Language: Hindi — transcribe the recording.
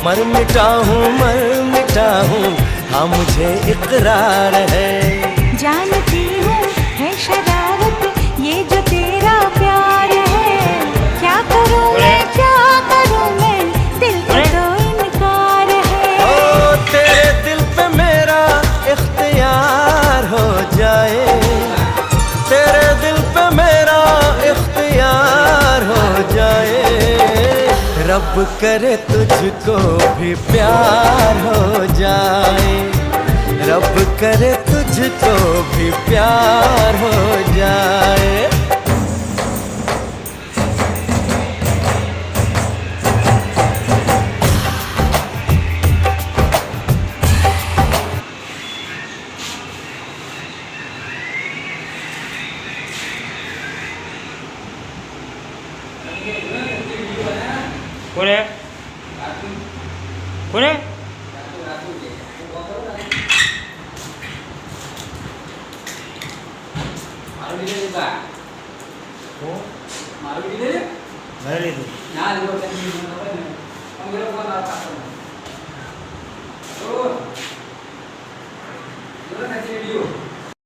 मर मिटा हूँ हाँ मुझे इकरार है। जानती हूँ है शरारत ये जो तेरा प्यार है। क्या करूँ मैं दिल का तो इनकार है। ओ तेरे दिल पे मेरा इख्तियार हो जाए, तेरे दिल पे मेरा इख्तियार हो जाए। रब करे तुझको भी प्यार हो जाए, रब करे तुझको भी प्यार हो जाए। कौन है? कौन है? video